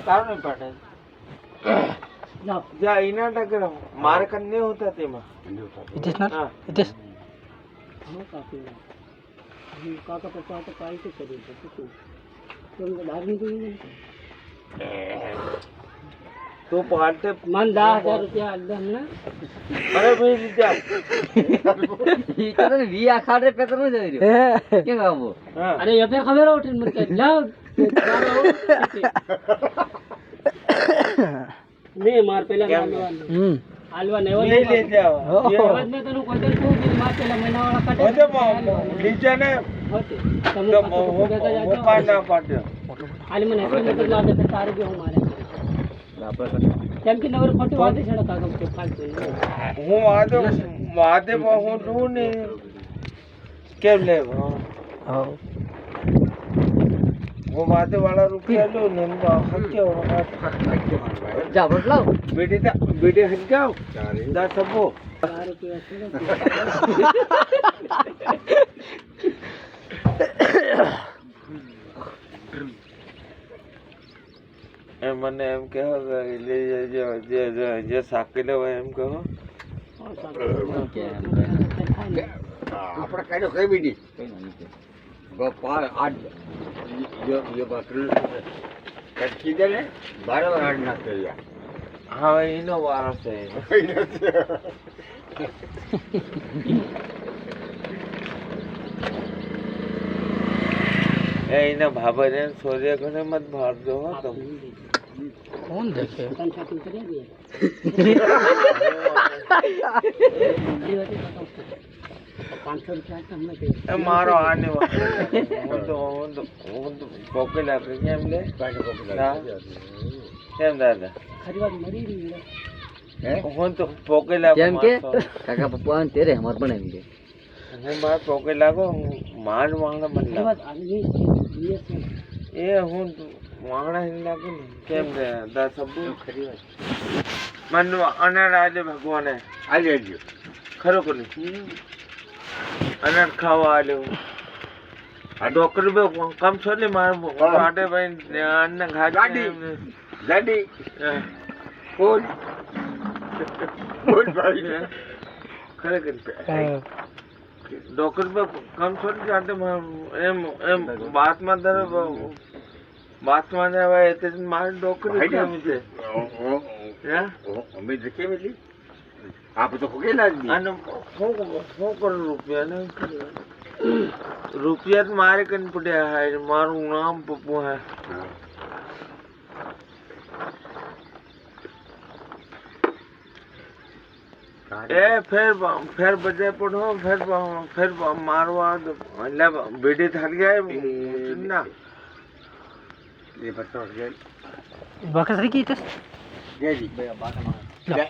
તારો નહીં પાડે જા એના ટકર મારે કન્ને હોતા તેમાં इतिस ना इतिस કાકા પપ્પા તો કાઈ તો કરી છે તું ડાગની કોઈ તો પાડતે મન 10000 રૂપિયા અલ્દમ ને અરે ભાઈ લીધા ઈ તો વિયા ખાડે પેતર ન જઈ રહ્યો કે બાબુ અરે એ ફેર ખબર ઉઠીને મત લાવ મે માર પેલા હાલવા નેવો લઈ લે જાવ આવાજ મે તને કોઈ તો તું માર પેલા મહિનાવાળા કાટે લીધા ને હોતે તો હું પાડના પાડ્યો હાલ મને એટલે મતલબ લાગે કે તારે બી હું મારે કેમ કે નવર ખોટું વાદે છે કાકા કે ફાલતું હું વાદે હું દઉં ને કેમ લે हां હું વાદે વાળા રૂપિયા લઉં ને હક્યો જા બટલાવ બેટી હક્યો દા સબો 4 રૂપિયા છે એ મને એમ કહો જે સાકી લેવો એમ કહો આપણે કાઢ્યો કઈ બીડી ગોપાલ આજ યો બાકરી કટકી દે ને 12 વાર નાખે હવે એનો વારો છે એના ભાભા ને સૂર્ય ઘરે મત ભાર દો હો તમે कौन देखे કંઠાકી કરી દે ₹500 તમને દે એ મારો આને હું તો પોકે લાગે કેમ લે કેમ દાદા ખરી વાત મરી રહી હું તો પોકે લાગુ કેમ કે કાકા પપ્પા ને તેરે હમાર બનાવી દે હું માર પોકે લાગો માર વાંગણા મત ખરી લાગ વાત આવી એ હું વાંગણા હિન લાગે ને કેમ રે દા સબુ ખરી વાત મન અનાર આજે ભગવાને આજે જો ખરો કરી અનાર ખાવા આલ્યો આ ડોક્ટર બે કામ છોલે માર પાટે ભાઈ અન્ન ગાડી. ખાડી ગાડી કોણ ભાઈ ખરેખર ડોક્ટર पे काम छोड़ जाते एम एम बात में दर बात में जावे ते मार डॉक्टर के मुझे या અમે દેખે મિલી આપ તો ખોગે લાગી અને હું કરું રૂપિયા તો મારે કન પડ્યા હે મારું નામ પપ્પુ હે ए फिर बजे पढ़ो फिर मारवा मतलब बेटी थक जाए ना ये बच्चा गए बकसरी की इतिस गए जी ला